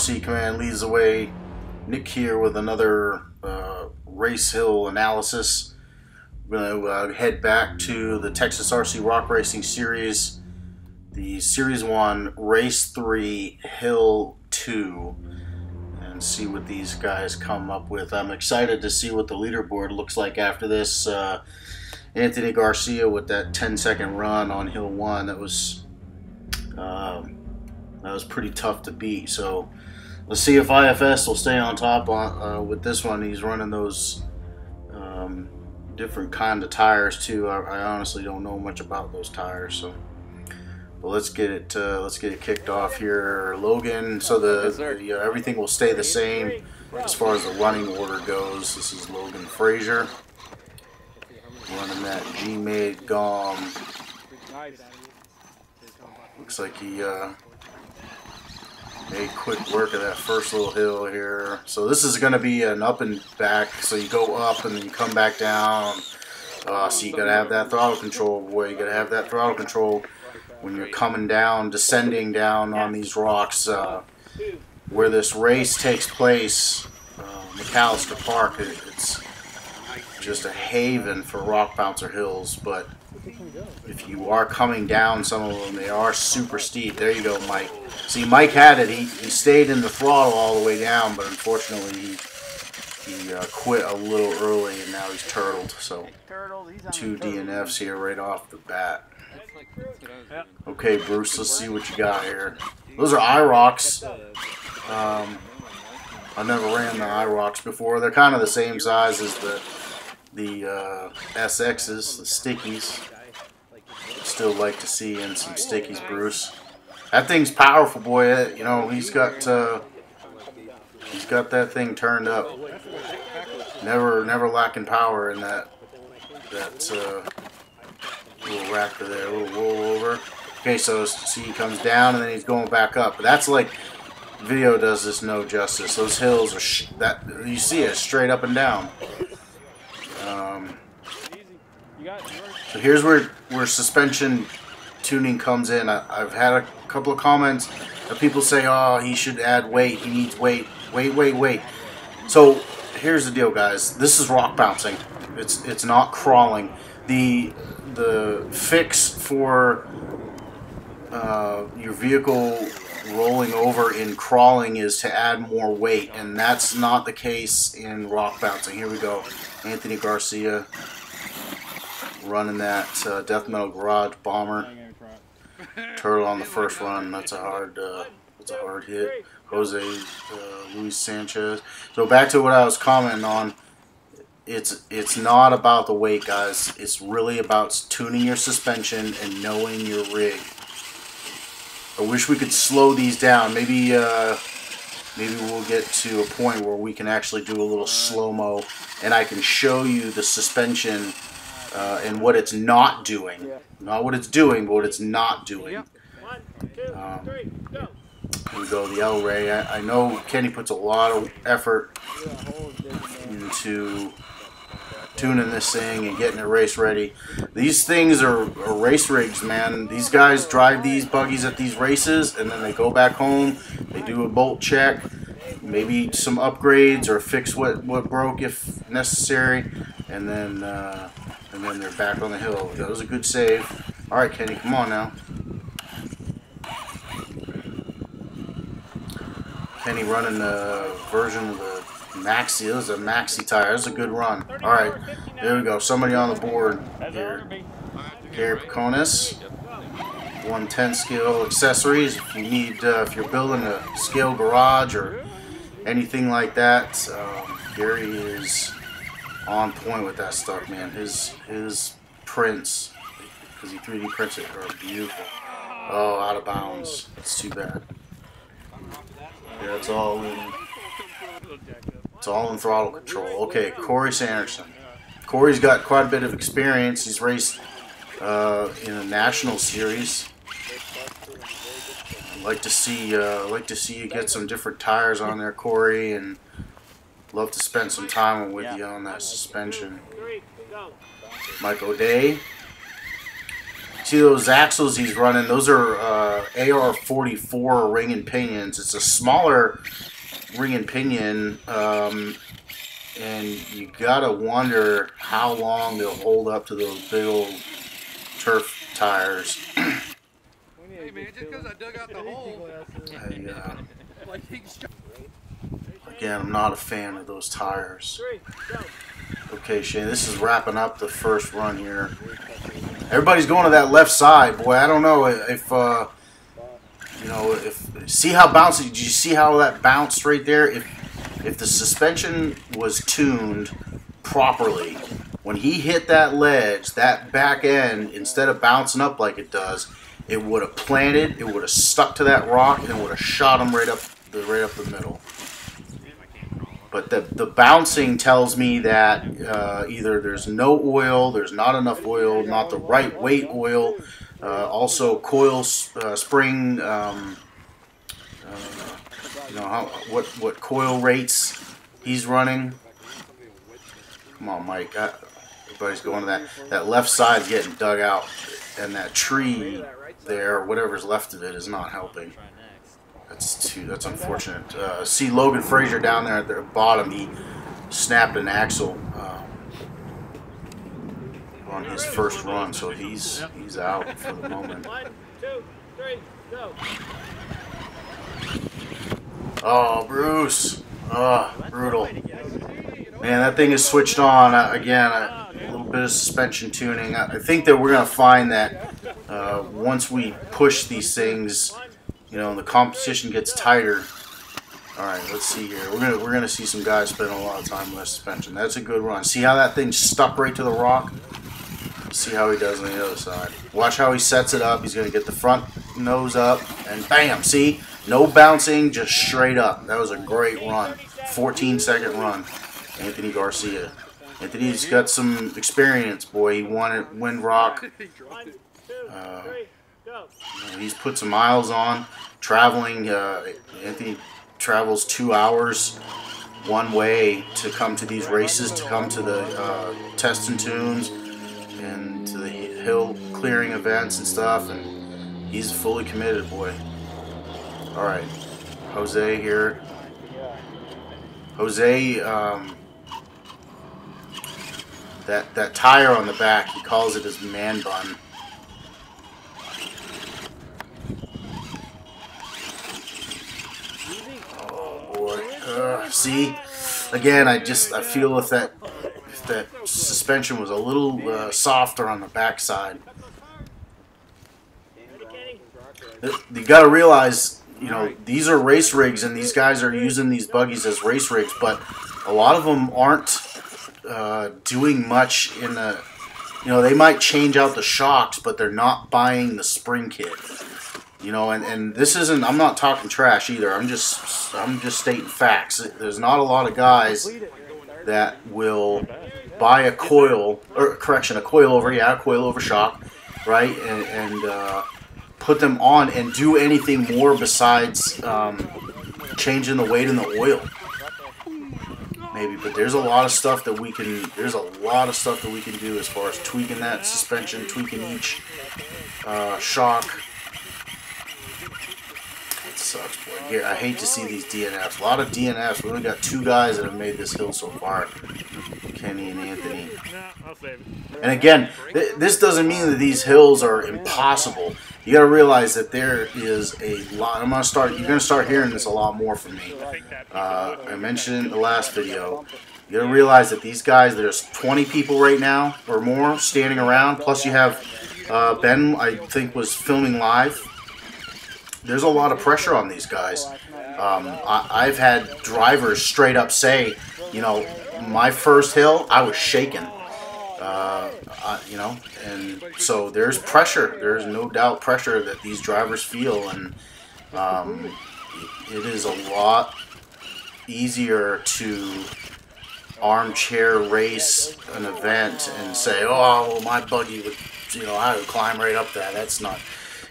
RC Command leads the way. Nick here with another race hill analysis. We're going to head back to the Texas RC Rock Racing Series, the Series 1, Race 3, Hill 2, and see what these guys come up with. I'm excited to see what the leaderboard looks like after this. Anthony Garcia with that 10-second run on Hill 1, that was pretty tough to beat. So let's see if IFS will stay on top with this one. He's running those different kind of tires too. I honestly don't know much about those tires, so but let's get it kicked off here, Logan. So everything will stay the same as far as the running order goes. This is Logan Frazier running that G-Made GOM. Looks like he made quick work of that first little hill here. So this is going to be an up and back. So you go up and then you come back down. So you got to have that throttle control, boy. You got to have that throttle control when you're coming down, descending down on these rocks. Where this race takes place, McAllister Park, it's just a haven for rock bouncer hills. But if you are coming down some of them, they are super steep. There you go, Mike. See, Mike had it. He stayed in the throttle all the way down, but unfortunately he quit a little early, and now he's turtled. So 2 DNFs here right off the bat. Okay, Bruce, let's see what you got here. Those are IROCs. I never ran the IROCs before. They're kind of the same size as the SXs, the stickies. Still like to see in some stickies, Bruce. That thing's powerful, boy. You know, he's got that thing turned up. Never lacking power in that little raptor there, little rollover. Okay, so see, he comes down and then he's going back up. But that's like, video does this no justice. Those hills are you see it straight up and down. So here's where suspension tuning comes in. I've had a couple of comments that people say, oh, he should add weight, he needs weight. Wait. So here's the deal, guys. This is rock bouncing. It's not crawling. The fix for your vehicle rolling over in crawling is to add more weight, and that's not the case in rock bouncing. Here we go. Anthony Garcia running that Death Metal Garage Bomber. Turtle on the first run. That's a hard hit. Jose Luis Sanchez. So back to what I was commenting on. It's not about the weight, guys. It's really about tuning your suspension and knowing your rig. I wish we could slow these down. Maybe we'll get to a point where we can actually do a little slow-mo and I can show you the suspension and what it's not doing. Not what it's doing, but what it's not doing. Here we go, the L-Ray. I know Kenny puts a lot of effort into tuning this thing and getting it race ready. These things are race rigs, man. These guys drive these buggies at these races, and then they go back home, they do a bolt check, maybe some upgrades or fix what broke if necessary, and then they're back on the hill. That was a good save. All right, Kenny, come on now. Kenny running the version of the Maxi. This is a Maxi tire. That's a good run. All right, there we go. Somebody on the board here. Gary Peconis. 110 scale accessories. If you need, if you're building a scale garage or anything like that, Gary is on point with that stuff, man. His prints, because he 3D prints it, are beautiful. Oh, out of bounds. It's too bad. Yeah, it's all in throttle control. Okay, Corey Sanderson. Corey's got quite a bit of experience. He's raced in a national series. I'd like to see you get some different tires on there, Corey, and love to spend some time with you on that suspension. Mike O'Day. See those axles he's running? Those are AR-44 ring and pinions. It's a smaller ring and pinion, and you gotta wonder how long they'll hold up to those big old turf tires. Hey man, just because I dug out the hole. Again, I'm not a fan of those tires. Okay, Shane, this is wrapping up the first run here. Everybody's going to that left side, boy. I don't know if you know, if see how bouncy. Did you see how that bounced right there? If the suspension was tuned properly, when he hit that ledge, that back end, instead of bouncing up like it does, it would have planted, it would have stuck to that rock, and it would have shot him right up the middle. But the bouncing tells me that either there's no oil, there's not enough oil, not the right weight oil, also coil spring. You know what coil rates he's running. Come on, Mike. Everybody's going to that left side's getting dug out, and that tree there, whatever's left of it, is not helping. That's unfortunate. See Logan Frazier down there at the bottom. He snapped an axle on his first run, so he's out for the moment. 1, 2, 3, go. Oh, Bruce. Oh, brutal. Man, that thing is switched on. Again, a little bit of suspension tuning. I think that we're going to find that once we push these things, you know, and the competition gets tighter. All right, let's see here. We're gonna see some guys spend a lot of time with suspension. That's a good run. See how that thing stuck right to the rock? See how he does on the other side. Watch how he sets it up. He's gonna get the front nose up, and bam! See, no bouncing, just straight up. That was a great run. 14-second run. Anthony Garcia. Anthony's got some experience, boy. He won at Windrock. 1, 2, 3, go. He's put some miles on. Traveling, Anthony travels 2 hours one way to come to these races, to come to the test and tunes and to the hill clearing events and stuff, and he's fully committed, boy. All right, Jose here. Jose, that tire on the back, he calls it his man bun. See, again, I feel if that suspension was a little softer on the backside. You got to realize, you know, these are race rigs, and these guys are using these buggies as race rigs, but a lot of them aren't doing much in the, you know, they might change out the shocks, but they're not buying the spring kit. You know, and this isn't, I'm not talking trash either. I'm just stating facts. There's not a lot of guys that will buy a coil, or correction, a coilover shock, right, and put them on and do anything more besides changing the weight in the oil. Maybe, but there's a lot of stuff that we can. There's a lot of stuff that we can do as far as tweaking that suspension, tweaking each shock. Sucks, boy. Here, I hate to see these DNFs. A lot of DNFs. We only got 2 guys that have made this hill so far. Kenny and Anthony. And again, this doesn't mean that these hills are impossible. You got to realize that there is a lot. You're gonna start hearing this a lot more from me. I mentioned in the last video. You got to realize that these guys, there's 20 people right now or more standing around. Plus, you have Ben. I think was filming live. There's a lot of pressure on these guys. I've had drivers straight up say, you know, my first hill, I was shaking. You know, and so there's pressure. There's no doubt pressure that these drivers feel, and it is a lot easier to armchair race an event and say, oh, well, my buggy would, you know, I would climb right up that. That's not.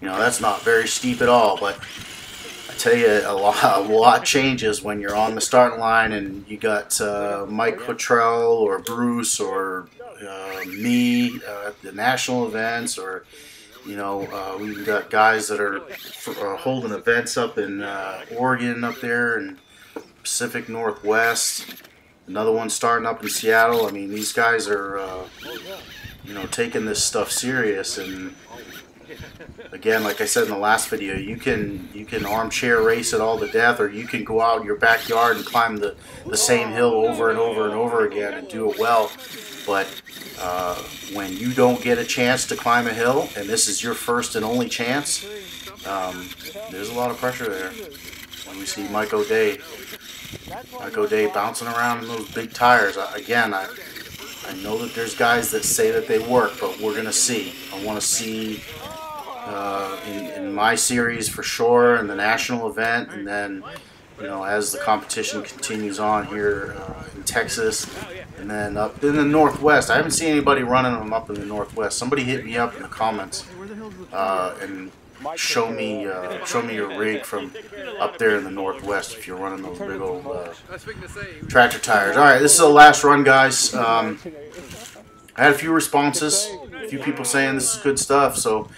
You know, that's not very steep at all, but I tell you, a lot changes when you're on the starting line and you got Mike Cottrell or Bruce or me at the national events, or You know, we've got guys that are holding events up in Oregon up there and Pacific Northwest. Another one starting up in Seattle. I mean, these guys are, you know, taking this stuff serious. And again, like I said in the last video, you can armchair race it all to death, or you can go out in your backyard and climb the same hill over and over and over again and do it well. But when you don't get a chance to climb a hill, and this is your first and only chance, there's a lot of pressure there. When we see Mike O'Day bouncing around in those big tires. Again, I know that there's guys that say that they work, but we're going to see. I want to see in my series for sure, in the national event, and then, you know, as the competition continues on here in Texas, and then up in the Northwest. I haven't seen anybody running them up in the Northwest. Somebody hit me up in the comments and show me your rig from up there in the Northwest if you're running those big old tractor tires. All right, this is the last run, guys. I had a few responses, a few people saying this is good stuff, so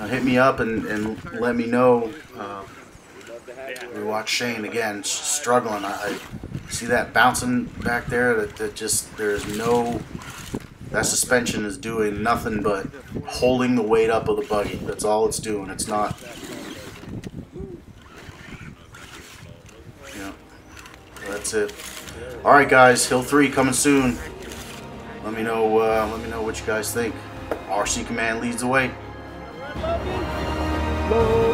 hit me up and let me know. We watch Shane again struggling. I see that bouncing back there. That just, there's no, that suspension is doing nothing but holding the weight up of the buggy. That's all it's doing. It's not. Yeah, that's it. All right, guys. Hill 3 coming soon. Let me know what you guys think. RC Command leads the way. Love you.